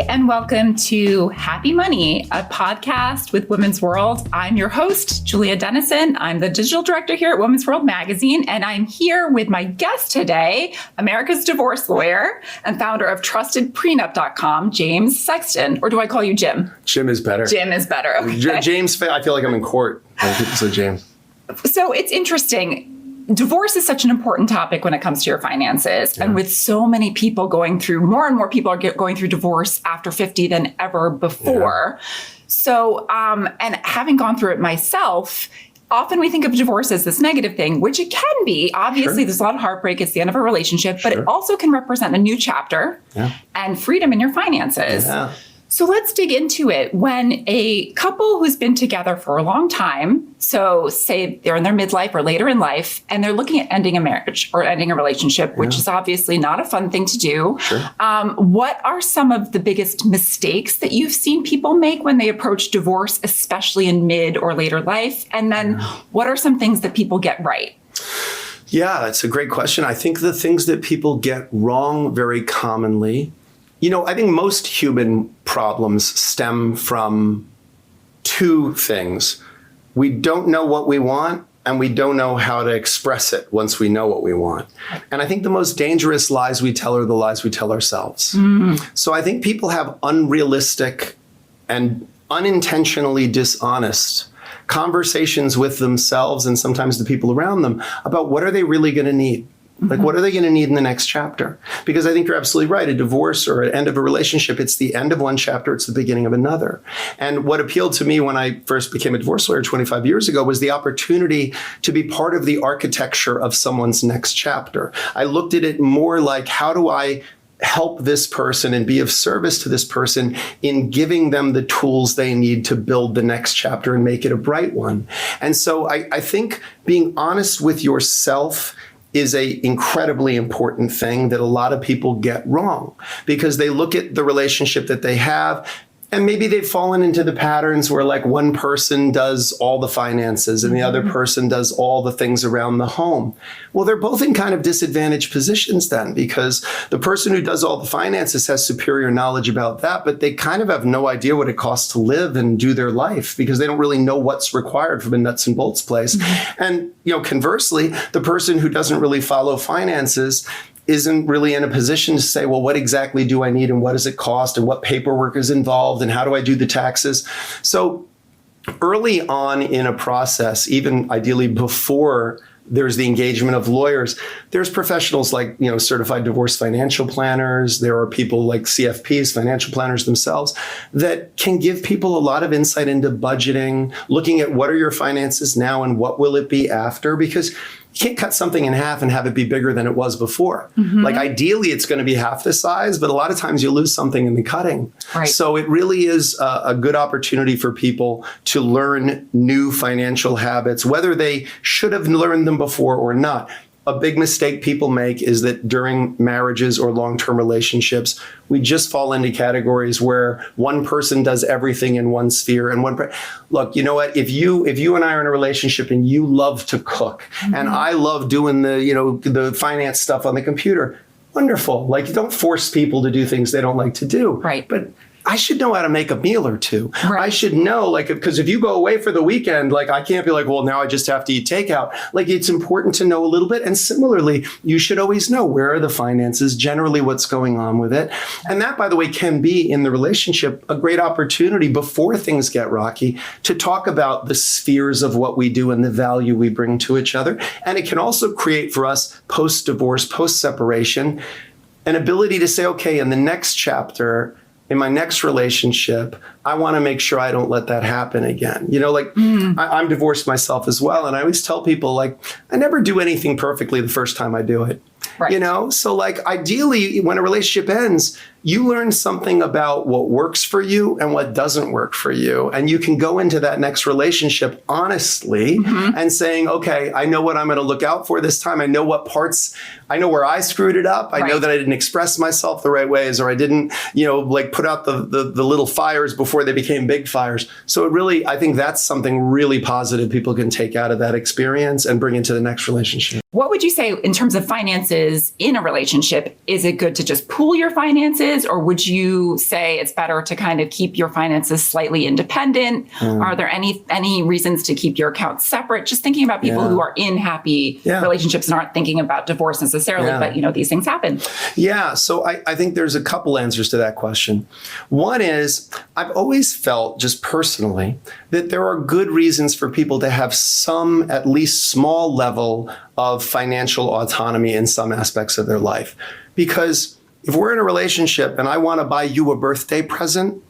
and welcome to Happy Money, a podcast with Women's World. I'm your host, Julia Dennison. I'm the digital director here at Women's World Magazine, and I'm here with my guest today, America's divorce lawyer and founder of trustedprenup.com, James Sexton. Or do I call you Jim? Jim is better. Jim is better. Okay. James, I feel like I'm in court when people say James. So it's interesting. Divorce is such an important topic when it comes to your finances. Yeah. And with so many people going through, more and more people are going through divorce after 50 than ever before. Yeah. So, and having gone through it myself, often we think of divorce as this negative thing, which it can be. Obviously, There's a lot of heartbreak. It's the end of a relationship, but it also can represent a new chapter and freedom in your finances. Yeah. So let's dig into it. When a couple who's been together for a long time, so say they're in their midlife or later in life, and they're looking at ending a marriage or ending a relationship, which is obviously not a fun thing to do. Sure. What are some of the biggest mistakes that you've seen people make when they approach divorce, especially in mid or later life? And then what are some things that people get right? Yeah, that's a great question. I think the things that people get wrong very commonly, I think most human problems stem from two things. We don't know what we want, and we don't know how to express it once we know what we want. And I think the most dangerous lies we tell are the lies we tell ourselves. So I think people have unrealistic and unintentionally dishonest conversations with themselves and sometimes the people around them about what are they really going to need. Like, what are they going to need in the next chapter? Because I think you're absolutely right. A divorce or an end of a relationship, it's the end of one chapter. It's the beginning of another. And what appealed to me when I first became a divorce lawyer 25 years ago was the opportunity to be part of the architecture of someone's next chapter. I looked at it more like, how do I help this person and be of service to this person in giving them the tools they need to build the next chapter and make it a bright one? And so I think being honest with yourself is a incredibly important thing that a lot of people get wrong, because they look at the relationship that they have and maybe they've fallen into the patterns where like one person does all the finances and the other person does all the things around the home. Well, they're both in kind of disadvantaged positions then, because the person who does all the finances has superior knowledge about that, but they kind of have no idea what it costs to live and do their life because they don't really know what's required from a nuts and bolts place. And, conversely, the person who doesn't really follow finances isn't really in a position to say, well, what exactly do I need and what does it cost and what paperwork is involved and how do I do the taxes? So early on in a process, even ideally before there's the engagement of lawyers, there's professionals like, certified divorce financial planners. There are people like CFPs, financial planners themselves, that can give people a lot of insight into budgeting, looking at what are your finances now and what will it be after, because you can't cut something in half and have it be bigger than it was before. Like ideally, it's going to be half the size, but a lot of times you lose something in the cutting. Right. So it really is a good opportunity for people to learn new financial habits, whether they should have learned them before or not. A big mistake people make is that during marriages or long-term relationships, we just fall into categories where one person does everything in one sphere and look, you know what? If you and I are in a relationship and you love to cook and I love doing the finance stuff on the computer, wonderful. Like, don't force people to do things they don't like to do. Right. But I should know how to make a meal or two. Right. I should know, because if you go away for the weekend, I can't be like, well, now I just have to eat takeout. It's important to know a little bit. And similarly, you should always know where are the finances, generally what's going on with it. And that, by the way, can be in the relationship a great opportunity before things get rocky to talk about the spheres of what we do and the value we bring to each other. And it can also create for us post-divorce, post-separation, an ability to say, okay, in the next chapter, in my next relationship, I want to make sure I don't let that happen again. I'm divorced myself as well. And I always tell people, I never do anything perfectly the first time I do it. Right. So ideally, when a relationship ends, you learn something about what works for you and what doesn't work for you. And you can go into that next relationship honestly and saying, okay, I know what I'm going to look out for this time. I know what parts, I know where I screwed it up. I know that I didn't express myself the right ways, or I didn't, put out the little fires before they became big fires. So it really, I think that's something really positive people can take out of that experience and bring into the next relationship. What would you say in terms of finances in a relationship? Is it good to just pool your finances? finances, or would you say it's better to kind of keep your finances slightly independent? Are there any reasons to keep your accounts separate? Just thinking about people who are in happy relationships and aren't thinking about divorce necessarily, but these things happen. Yeah, so I think there's a couple answers to that question. One is, I've always felt, just personally, that there are good reasons for people to have some, at least small level of financial autonomy in some aspects of their life. Because if we're in a relationship and I want to buy you a birthday present,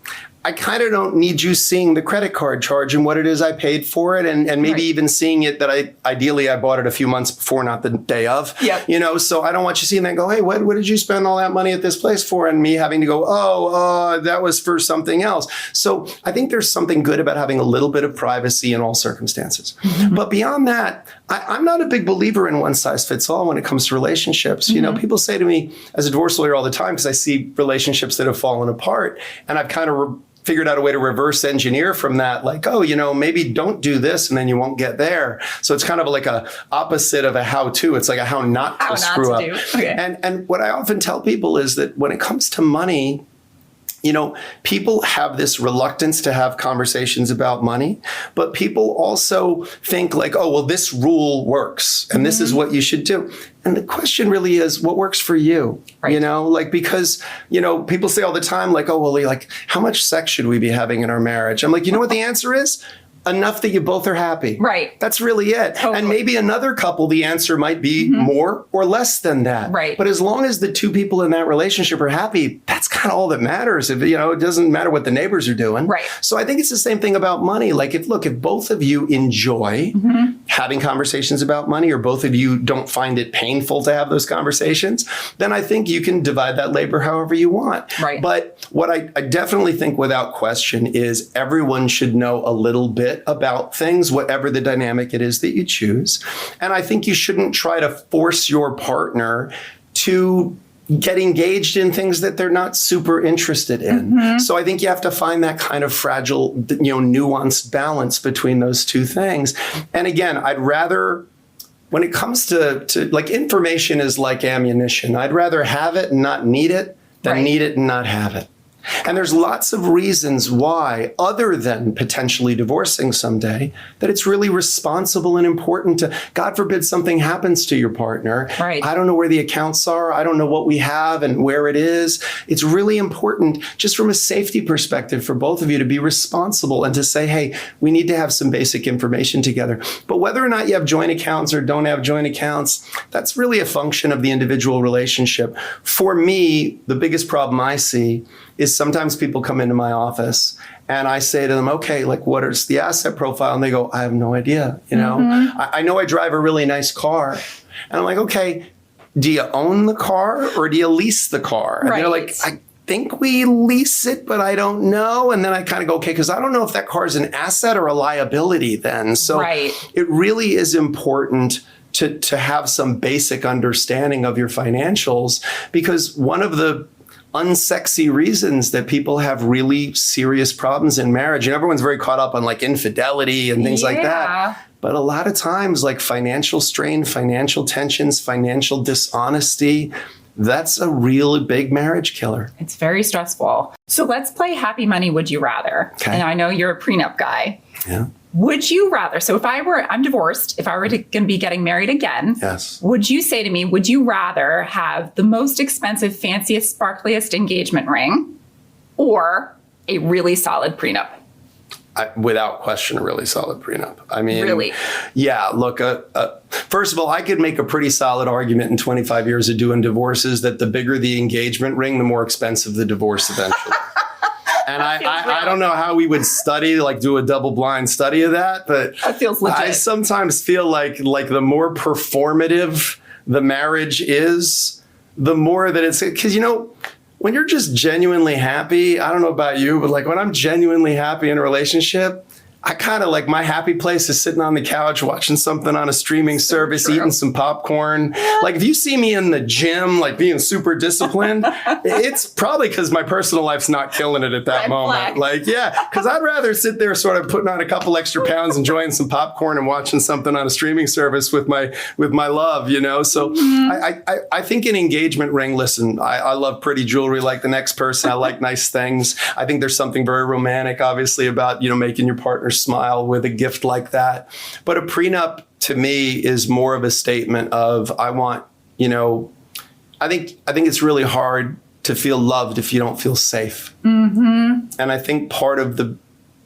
I kind of don't need you seeing the credit card charge and what it is I paid for it, and maybe even seeing it that I bought it a few months before, not the day of. Yep. So I don't want you seeing that and go, hey, what did you spend all that money at this place for? And me having to go, that was for something else. So I think there's something good about having a little bit of privacy in all circumstances. But beyond that, I'm not a big believer in one size fits all when it comes to relationships. People say to me as a divorce lawyer all the time, because I see relationships that have fallen apart, and I've kind of figured out a way to reverse engineer from that, like, maybe don't do this and then you won't get there. So it's kind of like a opposite of a how-to. It's like a how not to screw up. Okay. And what I often tell people is that when it comes to money, people have this reluctance to have conversations about money, but people also think like, this rule works and this is what you should do. And the question really is, what works for you? Right. Because people say all the time, like, how much sex should we be having in our marriage? I'm like, you know what the answer is? Enough that you both are happy. Right. That's really it. Totally. And maybe another couple, the answer might be more or less than that. Right. But as long as the two people in that relationship are happy, that's kind of all that matters. If it doesn't matter what the neighbors are doing. Right. So I think it's the same thing about money. Like if both of you enjoy having conversations about money, or both of you don't find it painful to have those conversations, then I think you can divide that labor however you want. Right. But what I definitely think without question is everyone should know a little bit about things, whatever the dynamic it is that you choose. And I think you shouldn't try to force your partner to get engaged in things that they're not super interested in. So I think you have to find that kind of fragile, nuanced balance between those two things. And again, I'd rather, when it comes to like, information is like ammunition. I'd rather have it and not need it than need it and not have it. And there's lots of reasons why, other than potentially divorcing someday, that it's really responsible and important to, God forbid something happens to your partner. Right. I don't know where the accounts are. I don't know what we have and where it is. It's really important, just from a safety perspective, for both of you to be responsible and to say, hey, we need to have some basic information together. But whether or not you have joint accounts or don't have joint accounts, that's really a function of the individual relationship. For me, the biggest problem I see is sometimes people come into my office and I say to them, okay, like, what is the asset profile? And they go, I have no idea. I know I drive a really nice car. And I'm like, okay, do you own the car or do you lease the car? And they're like, I think we lease it, but I don't know. And then I kind of go, okay, because I don't know if that car is an asset or a liability then. So it really is important to have some basic understanding of your financials, because one of the unsexy reasons that people have really serious problems in marriage, and everyone's very caught up on like infidelity and things like that. But a lot of times, like financial strain, financial tensions, financial dishonesty, that's a really big marriage killer. It's very stressful. So let's play Happy Money, Would You Rather? Okay. And I know you're a prenup guy. Yeah. Would you rather, so if I'm divorced, if I were going to be getting married again, yes, would you say to me, would you rather have the most expensive, fanciest, sparkliest engagement ring or a really solid prenup? Without question, a really solid prenup. I mean, really? Yeah, look, first of all, I could make a pretty solid argument in 25 years of doing divorces that the bigger the engagement ring, the more expensive the divorce eventually. And I don't know how we would do a double blind study of that, but that feels legit. I sometimes feel like the more performative the marriage is, the more that it's, because, when you're just genuinely happy, I don't know about you, but like when I'm genuinely happy in a relationship, I kind of like my happy place is sitting on the couch watching something on a streaming service, eating some popcorn. Like if you see me in the gym, like being super disciplined, it's probably because my personal life's not killing it at that Red moment. flag. Like, yeah, because I'd rather sit there sort of putting on a couple extra pounds, enjoying some popcorn and watching something on a streaming service with my love, you know? So I think an engagement ring, listen, I love pretty jewelry like the next person. I like nice things. I think there's something very romantic, obviously, about, you know, making your partner smile with a gift like that. But a prenup to me is more of a statement of, I want, you know, I think it's really hard to feel loved if you don't feel safe. And I think part of the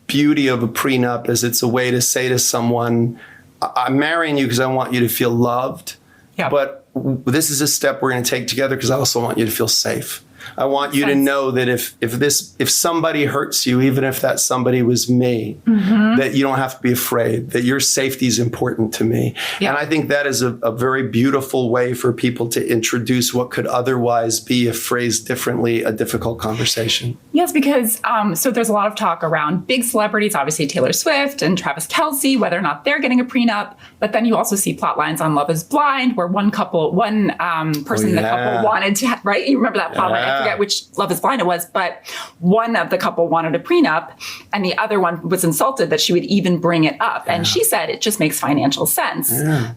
beauty of a prenup is it's a way to say to someone, I'm marrying you because I want you to feel loved, but this is a step we're going to take together because I also want you to feel safe. I want you to know that if somebody hurts you, even if that somebody was me, that you don't have to be afraid, that your safety is important to me. And I think that is a very beautiful way for people to introduce what could otherwise be, if phrased differently, a difficult conversation. Yes, because so there's a lot of talk around big celebrities, obviously Taylor Swift and Travis Kelce, whether or not they're getting a prenup. But then you also see plot lines on Love is Blind, where one person in the couple wanted to, right? You remember that plot line? I forget which Love is Blind it was, but one of the couple wanted a prenup and the other one was insulted that she would even bring it up. And she said it just makes financial sense.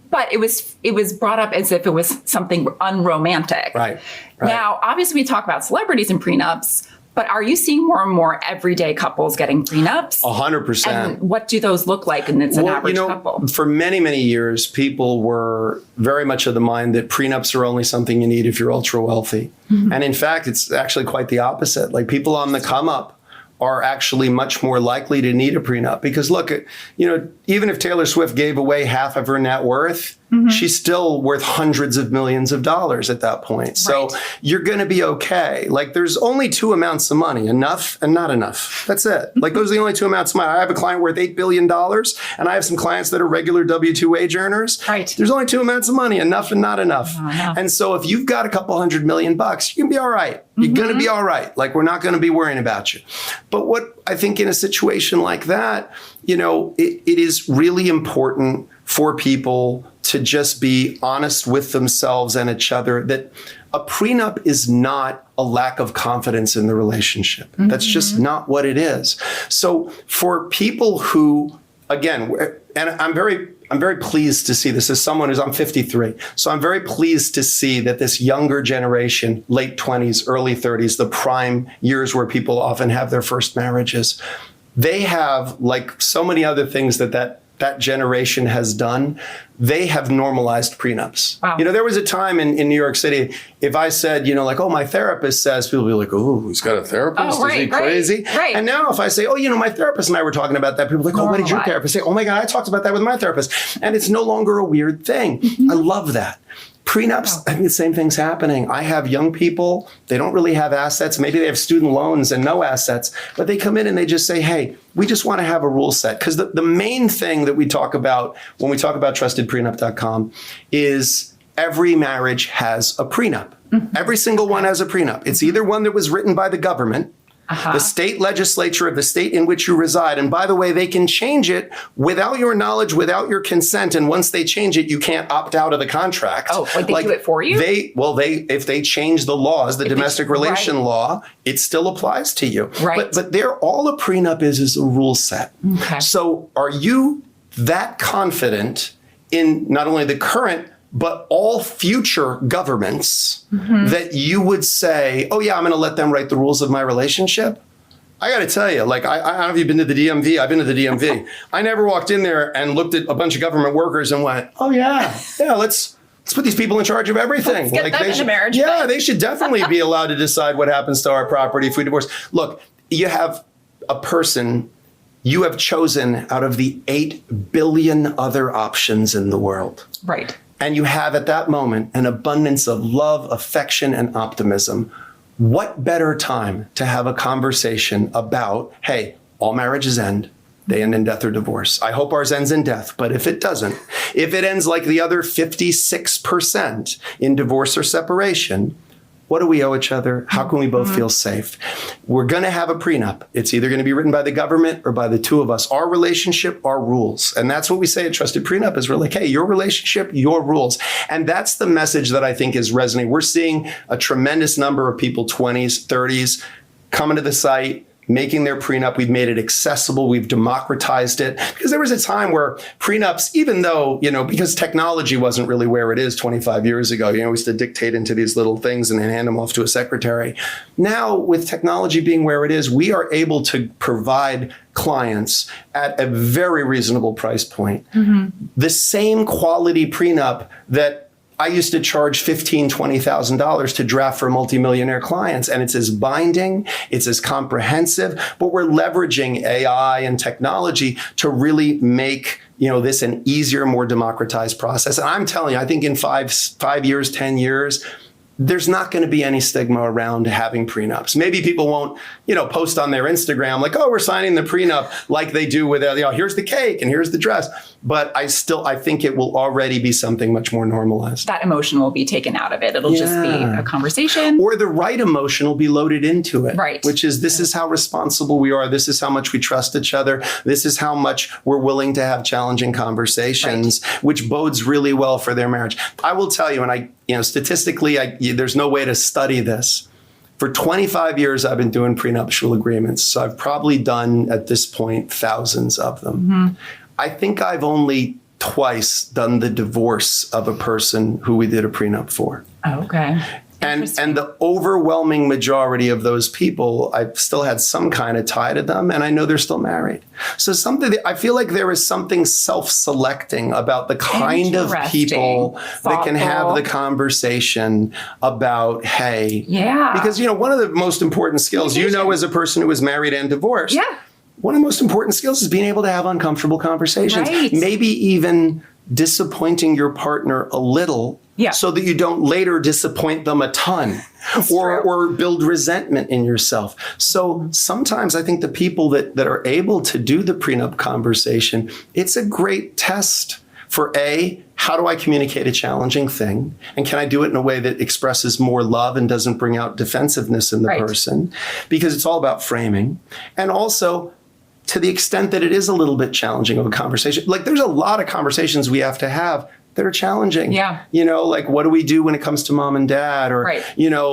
But it was brought up as if it was something unromantic. Right. Now, obviously we talk about celebrities and prenups, but are you seeing more and more everyday couples getting prenups? 100%. And what do those look like? And it's an average couple. For many, many years, people were very much of the mind that prenups are only something you need if you're ultra wealthy. And in fact, it's actually quite the opposite. Like people on the come up are actually much more likely to need a prenup because look, you know, even if Taylor Swift gave away half of her net worth, she's still worth hundreds of millions of dollars at that point. So you're going to be okay. Like there's only two amounts of money, enough and not enough. That's it. Like those are the only two amounts of money. I have a client worth $8 billion and I have some clients that are regular W-2 wage earners. There's only two amounts of money, enough and not enough. And so if you've got a couple $100 million, you can be all right. You're going to be all right. Like we're not going to be worrying about you. But what I think in a situation like that, you know, it is really important for people to just be honest with themselves and each other that a prenup is not a lack of confidence in the relationship. That's just not what it is. So for people who, again, and I'm very pleased to see this as someone who's, I'm 53. So I'm very pleased to see that this younger generation, late 20s, early 30s, the prime years where people often have their first marriages, they have, like so many other things that generation has done, they have normalized prenups. You know, there was a time in New York City, if I said, you know, like, oh, my therapist says, people would be like, oh, he's got a therapist? Is he crazy? And now if I say, oh, you know, my therapist and I were talking about that, people are like, oh, what did your therapist say? Oh my God, I talked about that with my therapist. And it's no longer a weird thing. I love that. Prenups, I think the same thing's happening. I have young people, they don't really have assets. Maybe they have student loans and no assets, but they come in and they just say, hey, we just want to have a rule set. Because the main thing that we talk about when we talk about trustedprenup.com is every marriage has a prenup. Every single one has a prenup. It's either one that was written by the government, the state legislature of the state in which you reside. And by the way, they can change it without your knowledge, without your consent. And once they change it, you can't opt out of the contract. Oh, they do it for you? If they change the laws, the domestic relation law, it still applies to you. But they're all a prenup is a rule set. So are you that confident in not only the current, but all future governments that you would say, oh yeah, I'm going to let them write the rules of my relationship? I got to tell you, like, I don't know if you've been to the DMV. I've been to the DMV. I never walked in there and looked at a bunch of government workers and went, oh yeah, let's put these people in charge of everything. Let's get them in a marriage. Yeah, they should definitely be allowed to decide what happens to our property if we divorce. Look, you have a person you have chosen out of the 8 billion other options in the world. And you have at that moment an abundance of love, affection, and optimism. What better time to have a conversation about, hey, all marriages end. They end in death or divorce. I hope ours ends in death, but if it doesn't, if it ends like the other 56% in divorce or separation, what do we owe each other? How can we both feel safe? We're going to have a prenup. It's either going to be written by the government or by the two of us. Our relationship, our rules. And that's what we say at Trusted Prenup is we're like, hey, your relationship, your rules. And that's the message that I think is resonating. We're seeing a tremendous number of people, 20s, 30s, coming to the site, making their prenup. We've made it accessible. We've democratized it. Because there was a time where prenups, even though, because technology wasn't really where it is 25 years ago, we used to dictate into these little things and then hand them off to a secretary. Now, with technology being where it is, we are able to provide clients at a very reasonable price point the same quality prenup that I used to charge $15,000, $20,000 to draft for multimillionaire clients. And it's as binding, it's as comprehensive, but we're leveraging AI and technology to really make this an easier, more democratized process. And I'm telling you, I think in 5 years, 10 years, there's not going to be any stigma around having prenups. Maybe people won't, post on their Instagram like, oh, we're signing the prenup like they do with, here's the cake and here's the dress. But I think it will already be something much more normalized. That emotion will be taken out of it. It'll just be a conversation. Or the right emotion will be loaded into it. Right. Which is, this is how responsible we are. This is how much we trust each other. This is how much we're willing to have challenging conversations, which bodes really well for their marriage. I will tell you, and statistically, there's no way to study this. For 25 years, I've been doing prenuptial agreements. So I've probably done, at this point, thousands of them. I think I've only twice done the divorce of a person who we did a prenup for. Okay. And the overwhelming majority of those people, I've still had some kind of tie to them, and I know they're still married. So I feel like there is something self-selecting about the kind of people that can have the conversation about, hey. Yeah. Because, one of the most important skills, as a person who is married and divorced, one of the most important skills is being able to have uncomfortable conversations. Right. Maybe even disappointing your partner a little so that you don't later disappoint them a ton or build resentment in yourself. So sometimes I think the people that are able to do the prenup conversation, it's a great test for how do I communicate a challenging thing? And can I do it in a way that expresses more love and doesn't bring out defensiveness in the person? Because it's all about framing. And also, to the extent that it is a little bit challenging of a conversation, like there's a lot of conversations we have to have that are challenging. Yeah. Like what do we do when it comes to mom and dad? Or,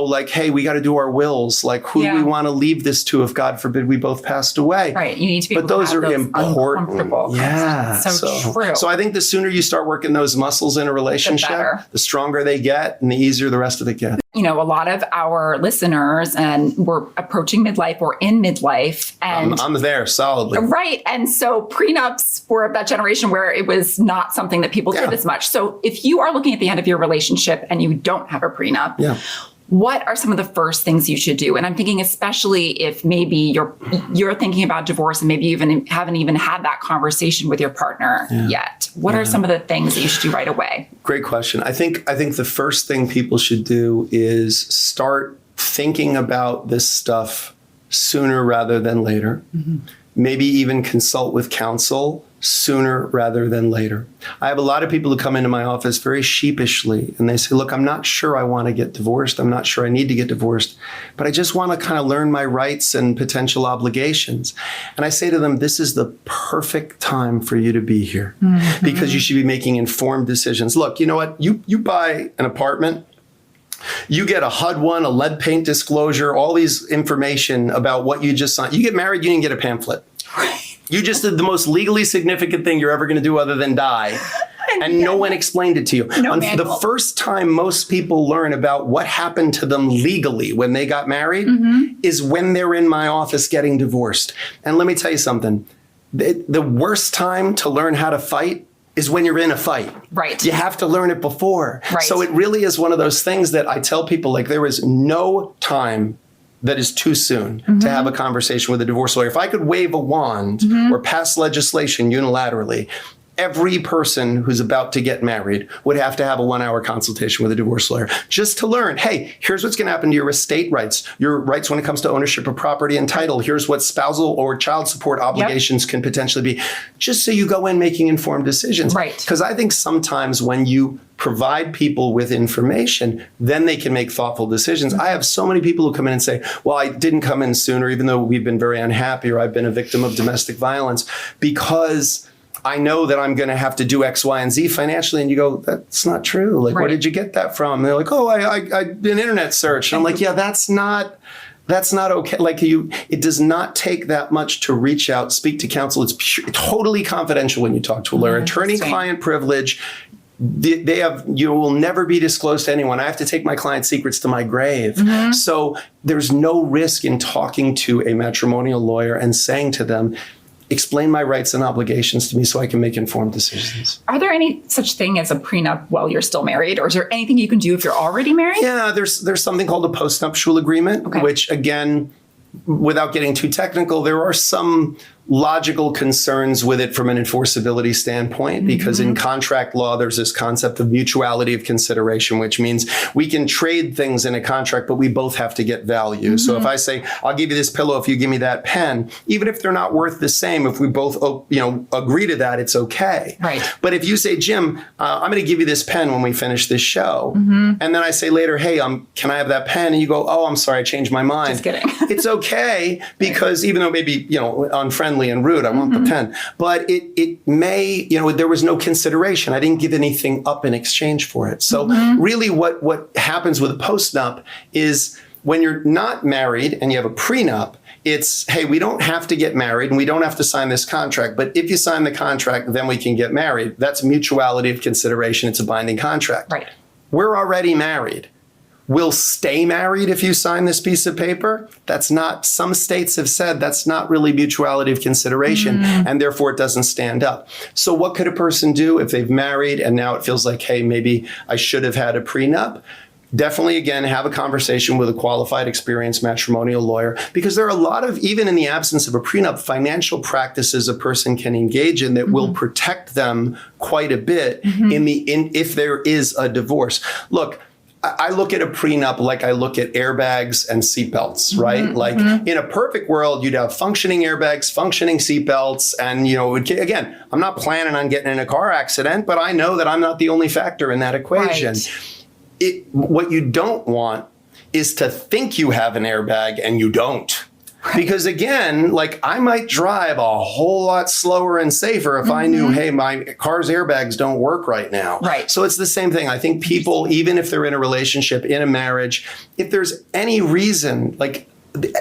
like, hey, we got to do our wills. Like who do we want to leave this to if God forbid we both passed away? Right. You need to be able to have those important. Yeah. So true. So I think the sooner you start working those muscles in a relationship, the stronger they get and the easier the rest of it gets. A lot of our listeners, and we're approaching midlife or in midlife. And I'm there solidly. Right. And so prenups were of that generation where it was not something that people did as much. So if you are looking at the end of your relationship and you don't have a prenup, what are some of the first things you should do? And I'm thinking, especially if maybe you're thinking about divorce and maybe you haven't even had that conversation with your partner yet. What are some of the things that you should do right away? Great question. I think the first thing people should do is start thinking about this stuff sooner rather than later. Maybe even consult with counsel sooner rather than later. I have a lot of people who come into my office very sheepishly and they say, look, I'm not sure I want to get divorced. I'm not sure I need to get divorced, but I just want to kind of learn my rights and potential obligations. And I say to them, this is the perfect time for you to be here because you should be making informed decisions. Look, you know what? You buy an apartment, you get a HUD-1, a lead paint disclosure, all these information about what you just signed. You get married, you didn't get a pamphlet. You just did the most legally significant thing you're ever going to do other than die. And no one explained it to you. The first time most people learn about what happened to them legally when they got married is when they're in my office getting divorced. And let me tell you something. The worst time to learn how to fight is when you're in a fight. Right. You have to learn it before. Right. So it really is one of those things that I tell people, like, there is no time that is too soon to have a conversation with a divorce lawyer. If I could wave a wand or pass legislation unilaterally, every person who's about to get married would have to have a 1-hour consultation with a divorce lawyer just to learn, hey, here's what's going to happen to your estate rights, your rights when it comes to ownership of property and title. Here's what spousal or child support obligations can potentially be, just so you go in making informed decisions. Right. Because I think sometimes when you provide people with information, then they can make thoughtful decisions. I have so many people who come in and say, well, I didn't come in sooner, even though we've been very unhappy, or I've been a victim of domestic violence, because I know that I'm going to have to do X, Y, and Z financially. And you go, that's not true. Like, where did you get that from? And they're like, oh, I did an internet search. And I'm like, yeah, that's not okay. Like it does not take that much to reach out, speak to counsel. It's totally confidential when you talk to a lawyer. Attorney-client privilege. You will never be disclosed to anyone. I have to take my client's secrets to my grave. So there's no risk in talking to a matrimonial lawyer and saying to them, explain my rights and obligations to me so I can make informed decisions. Are there any such thing as a prenup while you're still married? Or is there anything you can do if you're already married? Yeah, there's something called a postnuptial agreement, which again, without getting too technical, there are some logical concerns with it from an enforceability standpoint, because in contract law, there's this concept of mutuality of consideration, which means we can trade things in a contract, but we both have to get value. So if I say, I'll give you this pillow if you give me that pen, even if they're not worth the same, if we both agree to that, it's okay. Right. But if you say, Jim, I'm going to give you this pen when we finish this show, and then I say later, hey, can I have that pen? And you go, oh, I'm sorry, I changed my mind. Just kidding. It's okay, because even though maybe, unfriendly and rude, I want the pen. But it may, there was no consideration. I didn't give anything up in exchange for it. So really what happens with a postnup is when you're not married and you have a prenup, it's, hey, we don't have to get married and we don't have to sign this contract. But if you sign the contract, then we can get married. That's mutuality of consideration. It's a binding contract. Right. We're already married. We'll stay married if you sign this piece of paper. That's not, some states have said that's not really mutuality of consideration, and therefore it doesn't stand up. So what could a person do if they've married and now it feels like, hey, maybe I should have had a prenup? Definitely, again, have a conversation with a qualified, experienced matrimonial lawyer, because there are a lot of, even in the absence of a prenup, financial practices a person can engage in that will protect them quite a bit if there is a divorce. Look, I look at a prenup like I look at airbags and seatbelts, right? In a perfect world, you'd have functioning airbags, functioning seatbelts. And, again, I'm not planning on getting in a car accident, but I know that I'm not the only factor in that equation. Right. What you don't want is to think you have an airbag and you don't. Because again, I might drive a whole lot slower and safer if I knew, hey, my car's airbags don't work right now. Right. So it's the same thing. I think people, even if they're in a relationship, in a marriage, if there's any reason,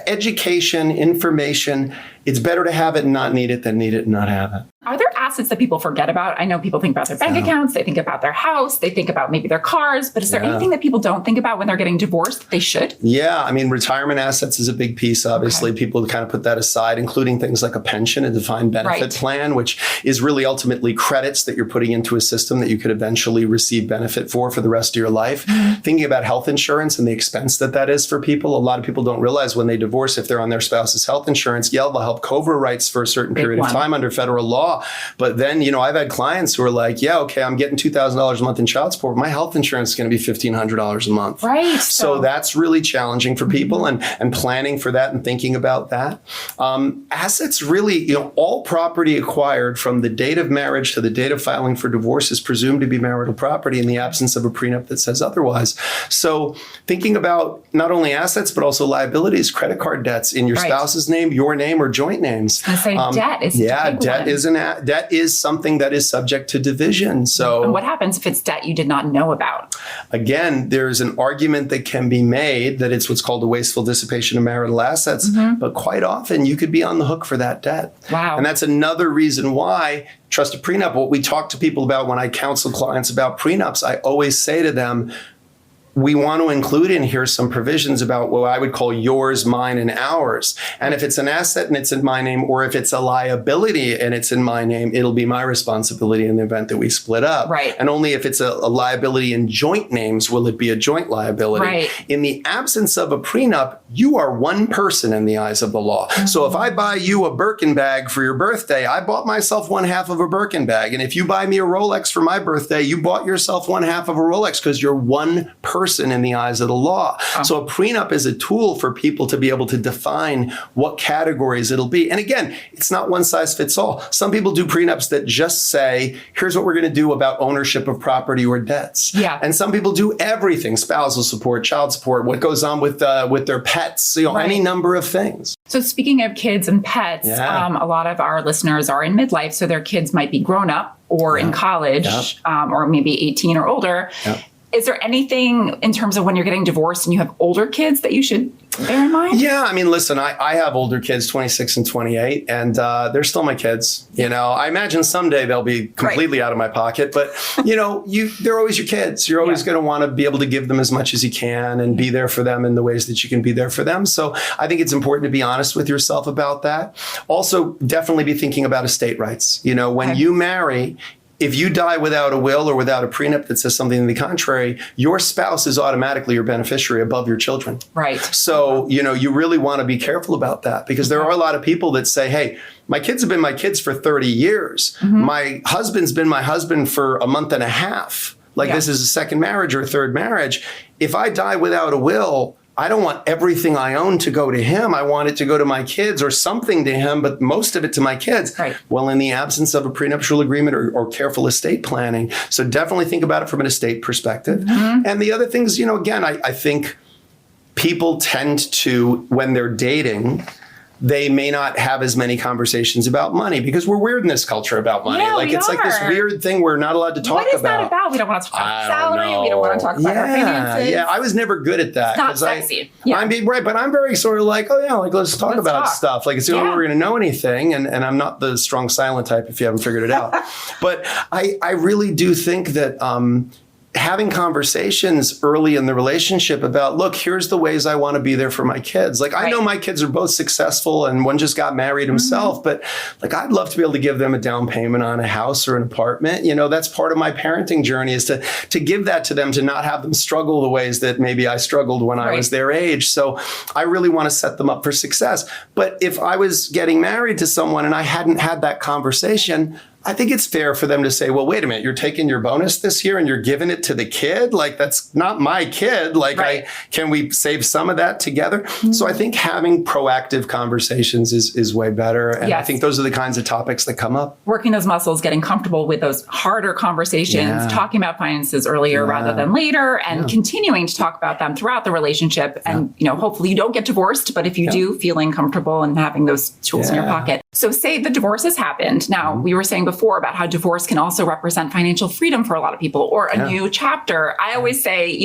education, information, it's better to have it and not need it than need it and not have it. Are there assets that people forget about? I know people think about their bank accounts, they think about their house, they think about maybe their cars, but is there anything that people don't think about when they're getting divorced that they should? Yeah, I mean, retirement assets is a big piece. Obviously, people kind of put that aside, including things like a pension, a defined benefit plan, which is really ultimately credits that you're putting into a system that you could eventually receive benefit for the rest of your life. Thinking about health insurance and the expense that is for people. A lot of people don't realize when they divorce, if they're on their spouse's health insurance, they'll help COBRA rights for a certain period of time under federal law. But then, I've had clients who are like, yeah, okay, I'm getting $2,000 a month in child support. My health insurance is going to be $1,500 a month. Right. So that's really challenging for people and planning for that and thinking about that. Assets really, all property acquired from the date of marriage to the date of filing for divorce is presumed to be marital property in the absence of a prenup that says otherwise. So thinking about not only assets, but also liabilities, credit card debts in your spouse's name, your name, or joint names. I say debt is debt is something that is subject to division. So, and what happens if it's debt you did not know about? Again, there's an argument that can be made that it's what's called a wasteful dissipation of marital assets, but quite often you could be on the hook for that debt. Wow. And that's another reason why trust a prenup. What we talk to people about when I counsel clients about prenups, I always say to them, we want to include in here some provisions about what I would call yours, mine, and ours. And if it's an asset and it's in my name, or if it's a liability and it's in my name, it'll be my responsibility in the event that we split up. Right. And only if it's a liability in joint names will it be a joint liability. Right. In the absence of a prenup, you are one person in the eyes of the law. So if I buy you a Birkin bag for your birthday, I bought myself one half of a Birkin bag. And if you buy me a Rolex for my birthday, you bought yourself one half of a Rolex because you're one person in the eyes of the law. So a prenup is a tool for people to be able to define what categories it'll be. And again, it's not one size fits all. Some people do prenups that just say, here's what we're going to do about ownership of property or debts. Yeah. And some people do everything, spousal support, child support, what goes on with their pets, any number of things. So speaking of kids and pets, a lot of our listeners are in midlife, so their kids might be grown up or in college, or maybe 18 or older. Is there anything in terms of when you're getting divorced and you have older kids that you should bear in mind? Yeah, I mean, listen, I have older kids, 26 and 28, and they're still my kids. I imagine someday they'll be completely out of my pocket, but they're always your kids. You're always going to want to be able to give them as much as you can and be there for them in the ways that you can be there for them. So I think it's important to be honest with yourself about that. Also, definitely be thinking about estate rights. When you marry, if you die without a will or without a prenup that says something to the contrary, your spouse is automatically your beneficiary above your children. Right. So, you really want to be careful about that, because there are a lot of people that say, hey, my kids have been my kids for 30 years. My husband's been my husband for a month and a half. This is a second marriage or a third marriage. If I die without a will, I don't want everything I own to go to him. I want it to go to my kids, or something to him, but most of it to my kids. Right. Well, in the absence of a prenuptial agreement or careful estate planning. So definitely think about it from an estate perspective. And the other things, again, I think people tend to, when they're dating, they may not have as many conversations about money because we're weird in this culture about money. Yeah, it's like this weird thing we're not allowed to talk about. What is that about? We don't want to talk about salary. We don't want to talk about our finances. Yeah, I was never good at that. It's not sexy. I'm being right, but I'm very sort of like, let's talk about stuff. It's the only way we're going to know anything. And I'm not the strong silent type if you haven't figured it out. But I really do think that having conversations early in the relationship about, look, here's the ways I want to be there for my kids. I know my kids are both successful and one just got married himself, but I'd love to be able to give them a down payment on a house or an apartment. That's part of my parenting journey, is to give that to them, to not have them struggle the ways that maybe I struggled when I was their age. So I really want to set them up for success. But if I was getting married to someone and I hadn't had that conversation, I think it's fair for them to say, well, wait a minute, you're taking your bonus this year and you're giving it to the kid? That's not my kid. Can we save some of that together? So I think having proactive conversations is way better. And I think those are the kinds of topics that come up. Working those muscles, getting comfortable with those harder conversations, talking about finances earlier rather than later, and continuing to talk about them throughout the relationship. And, hopefully you don't get divorced, but if you do, feeling comfortable and having those tools in your pocket. So say the divorce has happened. Now, we were saying before about how divorce can also represent financial freedom for a lot of people, or a new chapter. I always say,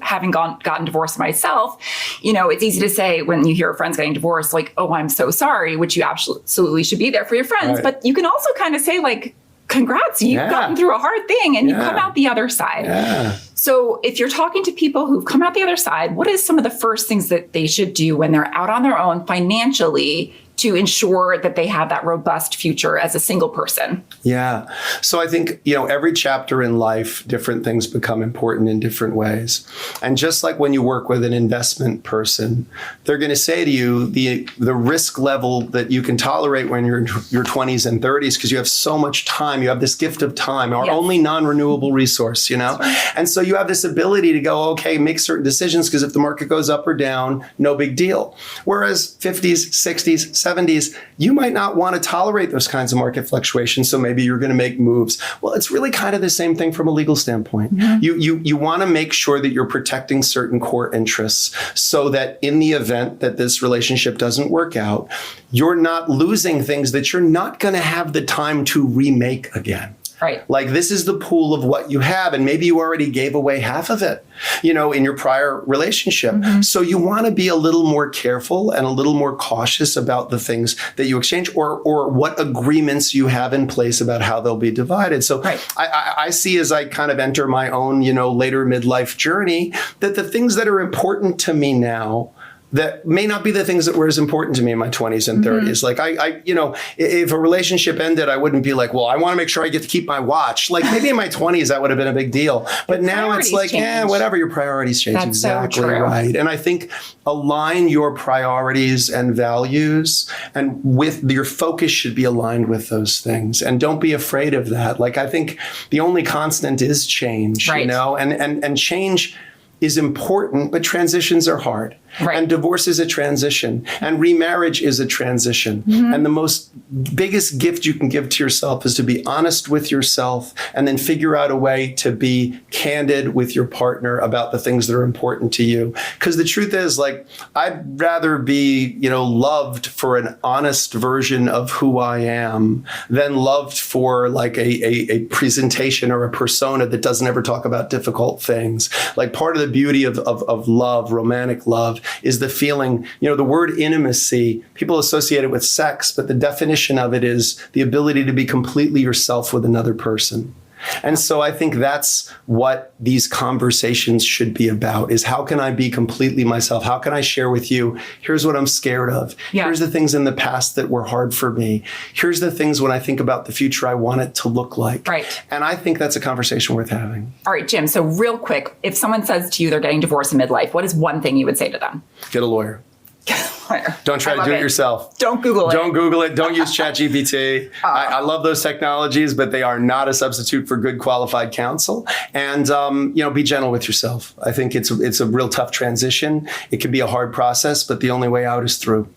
having gotten divorced myself, it's easy to say when you hear friends getting divorced, oh, I'm so sorry, which you absolutely should be there for your friends. But you can also kind of say, congrats, you've gotten through a hard thing and you've come out the other side. So if you're talking to people who've come out the other side, what is some of the first things that they should do when they're out on their own financially to ensure that they have that robust future as a single person? Yeah. So I think, every chapter in life, different things become important in different ways. And just like when you work with an investment person, they're going to say to you the risk level that you can tolerate when you're in your 20s and 30s, because you have so much time. You have this gift of time, our only non-renewable resource, And so you have this ability to go, okay, make certain decisions, because if the market goes up or down, no big deal. Whereas 50s, 60s, 70s, you might not want to tolerate those kinds of market fluctuations. So maybe you're going to make moves. Well, it's really kind of the same thing from a legal standpoint. You want to make sure that you're protecting certain core interests, so that in the event that this relationship doesn't work out, you're not losing things that you're not going to have the time to remake again. Right. Like, this is the pool of what you have. And maybe you already gave away half of it, in your prior relationship. So you want to be a little more careful and a little more cautious about the things that you exchange or what agreements you have in place about how they'll be divided. So I see, as I kind of enter my own, later midlife journey, that the things that are important to me now that may not be the things that were as important to me in my 20s and 30s. Like if a relationship ended, I wouldn't be like, well, I want to make sure I get to keep my watch. Like, maybe in my 20s, that would have been a big deal. But now it's like, whatever, your priorities change. That's exactly so true. Right. And I think align your priorities and values, and with your focus should be aligned with those things. And don't be afraid of that. Like, I think the only constant is change, and change is important, but transitions are hard. Right. And divorce is a transition, and remarriage is a transition. And the biggest gift you can give to yourself is to be honest with yourself, and then figure out a way to be candid with your partner about the things that are important to you. Because the truth is, like, I'd rather be, loved for an honest version of who I am than loved for like a presentation or a persona that doesn't ever talk about difficult things. Like, part of the beauty of love, romantic love, is the feeling, the word intimacy, people associate it with sex, but the definition of it is the ability to be completely yourself with another person. And so I think that's what these conversations should be about, is how can I be completely myself? How can I share with you, here's what I'm scared of. Here's the things in the past that were hard for me. Here's the things when I think about the future, I want it to look like. Right. And I think that's a conversation worth having. All right, Jim. So real quick, if someone says to you they're getting divorced in midlife, what is one thing you would say to them? Get a lawyer. Don't try to do it yourself. Don't Google it. Don't Google it. Don't use ChatGPT. I love those technologies, but they are not a substitute for good qualified counsel. And be gentle with yourself. I think it's a real tough transition. It can be a hard process, but the only way out is through.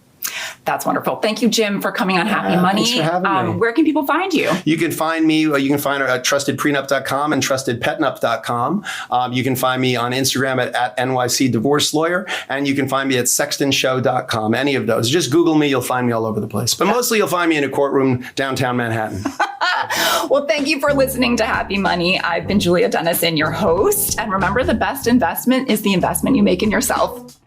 That's wonderful. Thank you, Jim, for coming on Happy Money. Thanks for having me. Where can people find you? You can find me. You can find her at trustedprenup.com and trustedpetnup.com. You can find me on Instagram at NYC Divorce Lawyer, and you can find me at sextonshow.com. Any of those. Just Google me. You'll find me all over the place. But mostly you'll find me in a courtroom downtown Manhattan. Well, thank you for listening to Happy Money. I've been Julia Dennison, your host. And remember, the best investment is the investment you make in yourself.